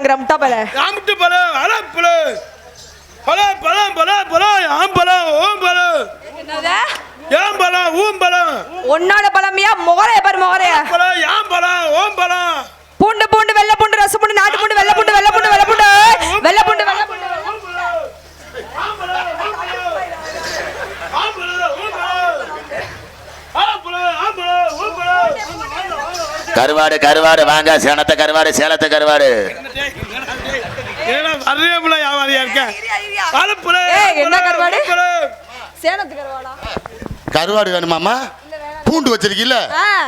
பழங்கிற முட்டா பழ ஆம்பட்டு பழம் அலப்பழம் பழம் பழம் பழம் பழம் ஆம்பழம் ஓம்பழம் என்னது ஏம்பழம் ஊம்பழம் உன்னோட பழமையா முகரைய பாரு முகரைய பழம் ஏம்பழம் ஓம்பழம் பூண்டு பூண்டு வெள்ளை பூண்டு ரச பூண்டு நாட்டு பூண்டு வெள்ளை பூண்டு வெள்ளை பூண்டு வெள்ளை பூண்டு வெள்ளை பூண்டு வெள்ளை பூண்டு கருவாடு கருவாடு வாங்க சேனத்தை கருவாடு சேலத்தை கருவாடு என்ன கருவாடு சேலத்து கருவாடா கருவாடு வேணுமாமா பூண்டு வச்சிருக்கீல்ல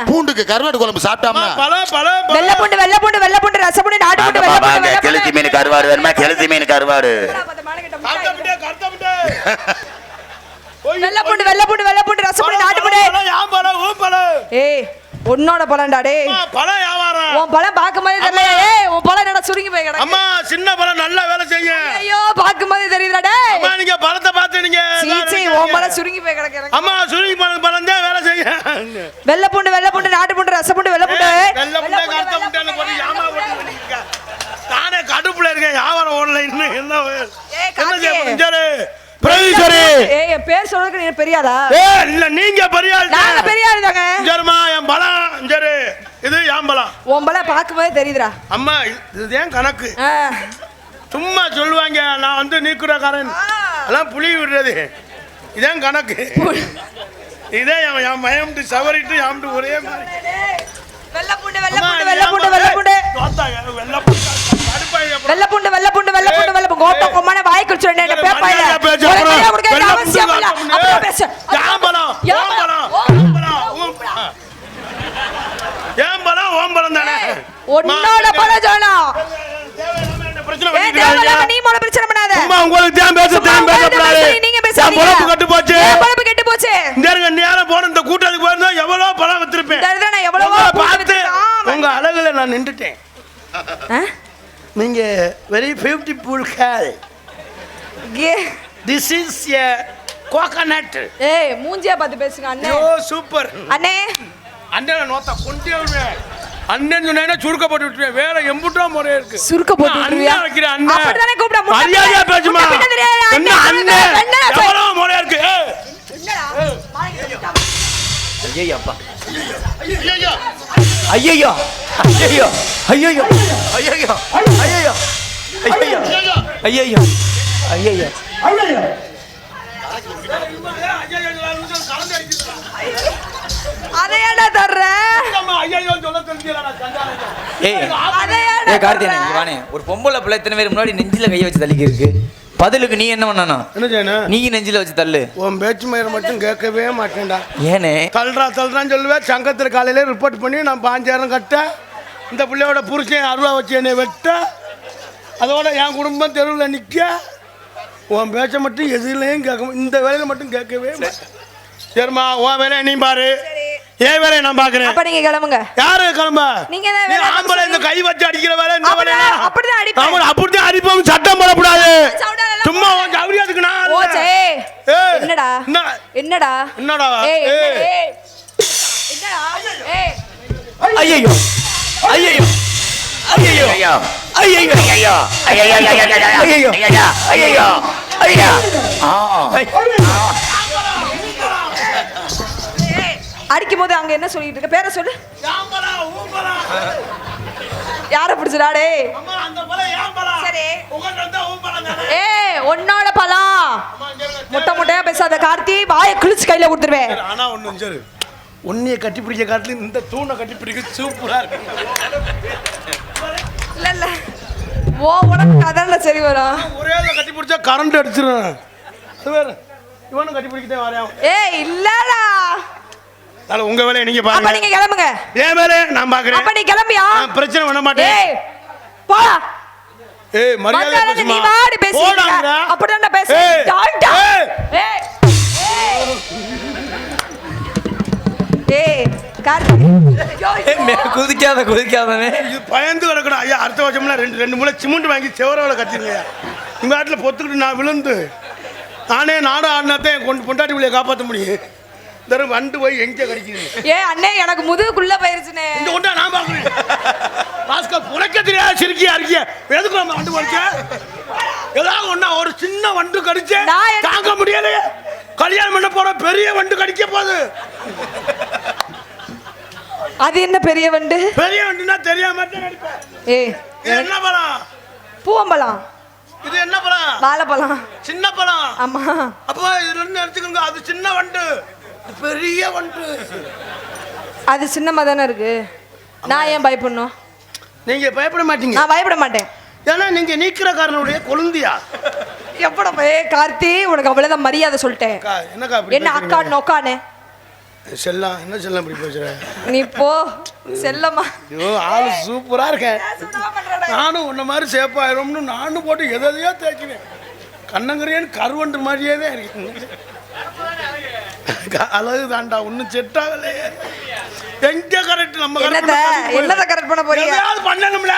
பூண்டுக்கு கருவாடு குழம்பு சாப்பிட்டாமா வெள்ளை பூண்டு வெள்ளை பூண்டு வெள்ளை பூண்டு ரச பூண்டு நாட்டு பூண்டு வெள்ளை பூண்டு கெளுத்தி மீன் கருவாடு வேணுமா கெளுத்தி மீன் கருவாடு வெள்ளை பூண்டு வெள்ளை பூண்டு வெள்ளை பூண்டு ரச பூண்டு நாட்டு பூண்டு ஏய் உன்னோட பழம்டா டேய் பழம் வியாபாரம் உன் பழம் பாக்கும்போது தெரியல ஏய் உன் பழம் என்னடா சுருங்கி போய் கிடக்கு அம்மா சின்ன பழம் நல்லா வேலை செய்ய ஐயோ பாக்கும்போது தெரியுதுடா டேய் அம்மா நீங்க பழத்தை பார்த்து நீங்க சீச்சி உன் பழம் சுருங்கி போய் கிடக்கு அம்மா சுருங்கி பழம் தான் வேலை செய்ய வெள்ளை பூண்டு நாட்டு பூண்டு ரச பூண்டு வெள்ளை பூண்டு வெள்ளை பூண்டு கருத்த பூண்டு போட்டு யாமா போட்டு பண்ணிக்க நானே கடுப்புல இருக்கேன் வியாபாரம் ஓடல இன்னும் என்ன என்ன பிரதீஸ்வரி ஏய் என் பேர் சொல்றதுக்கு நீ பெரியாளா இல்ல நீங்க பெரியாள் நாங்க பெரியாள் தாங்க ஜெர்மா என் பழம் ஜெரு இது என் பழம் உன் பழம் பாக்கும்போது தெரியுதுடா அம்மா இதுதான் கணக்கு சும்மா சொல்லுவாங்க நான் வந்து நீக்குறக்காரன் எல்லாம் புளி விடுறது இதான் கணக்கு இதே என் மயம்ட்டு சவரிட்டு யாம்ட்டு ஒரே மாதிரி வெள்ளை பூண்டு வெள்ளை பூண்டு வெள்ளை பூண்டு வெள்ளை பூண்டு வெள்ளை பூண்டு வெள்ளை பூண்டு வெள்ளை பூண்டு வெள்ளை பூண்டு கோட்ட கொம்மான வாய் குடிச்சுறேன் என்ன பேப்பாயில வெள்ளை அவசியம் இல்ல அப்புறம் பேசு யாம்பலம் ஓம்பலம் ஏம்பலம் ஓம்பலம் தானே உன்னோட பழம் ஜோனா நீ மொள பிரச்சனை பண்ணாத அம்மா உங்களுக்கு தான் பேசக்கூடாது நீங்க பேசாதீங்க பொழப்பு கெட்டு போச்சு பொழப்பு கெட்டு போச்சு இந்த நேரம் போன இந்த கூட்டத்துக்கு போயிருந்தா எவ்வளவு பழம் வித்திருப்பேன் நான் எவ்வளவோ பார்த்து உங்க அழகுல நான் நின்றுட்டேன் நீங்க very beautiful girl this is a coconut ஏய் மூஞ்சியா பார்த்து பேசுங்க அண்ணே ஓ சூப்பர் அண்ணே அண்ணே நோத்த கொண்டே வருவேன் அண்ணன் சொன்னா சுருக்க போட்டு விட்டுருவேன் வேற எம்புட்டா முறையா இருக்கு சுருக்க போட்டு விட்டுருவியா வைக்கிறேன் அண்ணன் அப்படிதானே கூப்பிட மரியாதையா பேசுமா என்ன அண்ணன் எவ்வளவு முறையா இருக்கு என்னடா ஐயோ அப்பா ஐயோ ஐயோ ஐயோ ஐயோ ஐயோ ஐயோ ஐயோ ஐயோ அதையடா தர்ற ஒரு பொம்பளை பிள்ளை எத்தனை பேர் முன்னாடி நெஞ்சில கைய வச்சு தள்ளிக்கு இருக்கு பதிலுக்கு நீ என்ன பண்ணனா என்ன செய்யணும் நீ நெஞ்சில வச்சு தள்ளு உன் பேச்சு மயிர மட்டும் கேட்கவே மாட்டேன்டா ஏனே தள்ளுறான்னு சொல்லுவேன் சங்கத்துல காலையில ரிப்போர்ட் பண்ணி நான் 5000 கட்ட இந்த பிள்ளையோட புருஷன் 60 வச்சு என்னை வெட்ட அதோட என் குடும்பம் தெருவில் நிற்க உன் பேச்சை மட்டும் எதுலையும் கேட்க இந்த வேலையில மட்டும் கேட்கவே சரிம்மா உன் வேலையை நீ பாரு ஏன் வேலையை நான் பாக்குறேன் அப்ப நீங்க கிளம்புங்க யாரு கிளம்ப நீங்க ஆம்பளை இந்த கை வச்சு அடிக்கிற வேலை இந்த வேலை அப்படிதான் அடிப்பேன் அப்படிதான் அடிப்போம் சட்டம் போடக்கூடாது சும்மா ஜவுரியாதுக்கு நான் ஓச்சே என்னடா என்னடா என்னடா என்னடா ஏய் ஐயோ ஐயோ ஐயோ ஐயோ ஐயோ ஐயோ ஐயோ ஐயோ ஐயோ அடிக்கும் போது அங்க என்ன சொல்லிட்டு இருக்க பேரை சொல்லு யார பிடிச்சடாடே சரி ஏய் உன்னோட பழம் முட்டை முட்டையா பேசாத கார்த்தி வாயை கிழிச்சு கையில கொடுத்துருவேன் ஆனா ஒண்ணு சரி உன்னைய கட்டி பிடிக்க காட்டுல இந்த தூணை கட்டி பிடிக்க சூப்பரா இருக்கு இல்ல இல்ல ஓ உனக்கு அதான சரி வரும் ஒரே கட்டி பிடிச்சா கரண்ட் அடிச்சிரும் அது வேற இவனும் கட்டி பிடிக்கதே வரேன் ஏய் இல்லடா தால உங்க வேலைய நீங்க பாருங்க அப்ப நீங்க கிளம்புங்க ஏன் வேலை நான் பாக்குறேன் அப்ப நீ கிளம்பியா நான் பிரச்சனை பண்ண மாட்டேன் ஏய் போடா ஏய் மரியாதை பேசுமா நீ வாடி பேசுடா அப்படிதான் நான் பேசுறேன் டாண்டா ஏய் ஏய் கார்த்தி குதிக்காதே இது பயந்து கிடக்கணும் ஐயா அடுத்த வருஷம்ல ரெண்டு மூளை சிமெண்ட் வாங்கி செவரவளை கட்டிருங்க இந்த நாட்டில் பொத்துக்கிட்டு நான் விழுந்து நானே நாடு ஆடினாத்தான் கொண்டு பொண்டாட்டி பிள்ளைய காப்பாற்ற முடியும் தரும் வண்டு போய் எங்க கடிக்குது ஏ அண்ணே எனக்கு முதுகுக்குள்ள போயிருச்சுனே இந்த கொண்டா நான் பாக்குறேன் பாஸ்கர் புனைக்க தெரியாத சிரிக்கியா இருக்கிய எதுக்கு நம்ம வண்டு போச்சு ஏதாவது ஒண்ணா ஒரு சின்ன வண்டு கடிச்சு தாங்க முடியலையே கல்யாணம் பண்ண போற பெரிய வண்டு கடிக்க போகுது அது என்ன பெரிய வண்டு பெரிய வண்டுனா தெரியாம கடிப்பேன் ஏய் இது என்ன பழம் பூவம்பழம் இது என்ன பழம் வாழைப்பழம் சின்ன பழம் ஆமா அப்போ இதுல இருந்து எடுத்துக்கோங்க அது சின்ன வண்டு பெரிய வண்டு அது சின்னமா தானே இருக்கு நான் ஏன் பயப்படணும் நீங்க பயப்பட மாட்டீங்க நான் பயப்பட மாட்டேன் ஏன்னா நீங்க நீக்கிற காரனுடைய கொழுந்தியா எப்பட கார்த்தி உனக்கு அவ்வளவுதான் மரியாதை சொல்லிட்டேன் என்னக்கா என்ன அக்கா நோக்கானே செல்லம் என்ன செல்லம் இப்படி பேசுற நீ போ செல்லம்மா ஐயோ ஆளு சூப்பரா இருக்கேன் நானும் உன்ன மாதிரி சேப்பாயிரம்னு நானும் போட்டு எதையோ தேய்ச்சினேன் கண்ணங்கரையன்னு கருவண்டு மாதிரியே தான் இருக்கு அழகு தாண்டா ஒன்னும் செட் ஆகலையே எங்க கரெக்ட் நம்ம என்னத கரெக்ட் பண்ண போறீங்க பண்ணணும்ல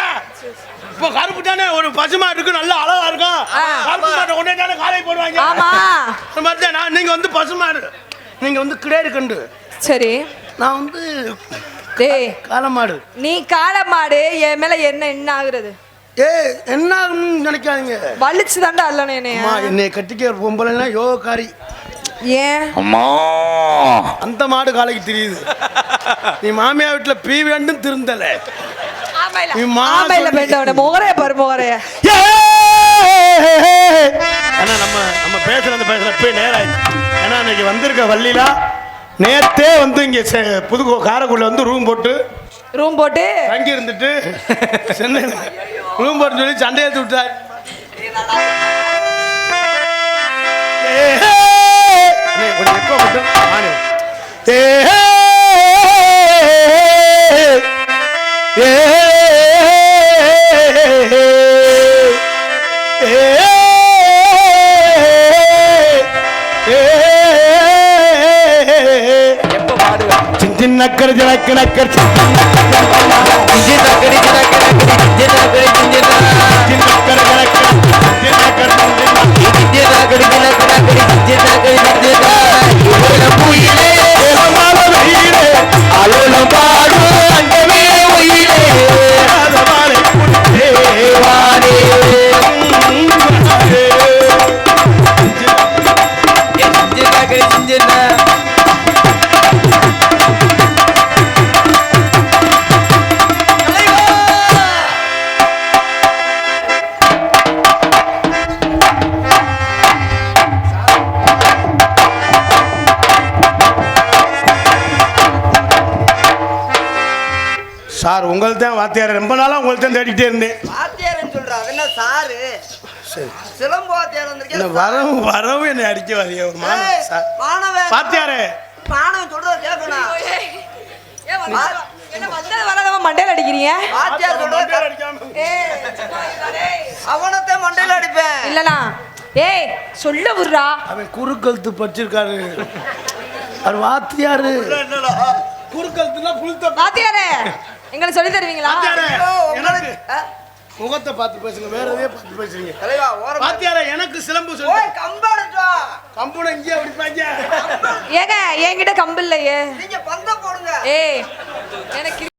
இப்போ கருப்பு தானே ஒரு பசுமா இருக்கு நல்ல அழகா இருக்கும் கருப்பு மாட்டை கொண்டே தானே காலை போடுவாங்க ஆமா அந்த மாதிரி தான் நீங்க வந்து பசுமாடு நீங்க வந்து கிடேரி கண்டு சரி நான் வந்து டேய் காளமாடு நீ காளமாடு என் மேல என்ன ஆகுறது ஏய் என்ன ஆகும்னு நினைக்காதீங்க வலிச்சு தாண்டா அல்லனே என்னை கட்டிக்க ஒரு பொம்பளைன்னா யோகக்காரி ஏன் அம்மா அந்த மாடு காலைக்கு தெரியுது நீ மாமியா வீட்டுல பீ வேண்டும் திருந்தல நீ மாமையில வேண்டவன மோகரைய பாரு மோகரைய ஆனா நம்ம பேசுற போய் நேராயிடுச்சு ஏன்னா இன்னைக்கு வந்திருக்க வள்ளிலா நேத்தே வந்து இங்க புது காரைக்குள்ள வந்து ரூம் போட்டு தங்கி இருந்துட்டு சென்னையில் ரூம் போட்டு சொல்லி சண்டை எடுத்து விட்டார் கொஞ்சம் எப்போ மட்டும் நானு நக்கர் ஜனக்கு நக்கர் சார் உங்கள் தான் வாத்தியார் ரொம்ப நாளா உங்கள் தான் தேடிட்டே இருந்தேன் வாத்தியார்னு சொல்றா அது என்ன சாரு சரி சிலம்பு வாத்தியார் வந்திருக்கேன் வரவும் என்னை அடிக்க வரைய ஒரு மாணவன் வாத்தியாரே மாணவன் சொல்றத கேட்கணும் என்ன வந்தது வராதவன் மண்டையில அடிக்கிறீங்க வாத்தியார் சொல்றத அவனத்தை மண்டையில அடிப்பேன் இல்லனா ஏய் சொல்ல விடுறா அவன் குறுக்கழுத்து படிச்சிருக்காரு அவர் வாத்தியாரு குறுக்கழுத்துனா புல்த வாத்தியாரே எங்களுக்கு சொல்லி தருவீங்களா எனக்கு முகத்தை பார்த்து பேசுங்க வேற எதையே பார்த்து பேசுறீங்க தலைவா ஓரம் வாத்தியாரே எனக்கு சிலம்பு சொல்லு கம்பாடுச்சா கம்புன இங்கே அடிப்பாங்க ஏங்க என்கிட்ட கம்பு இல்லையே நீங்க பந்த போடுங்க ஏய் எனக்கு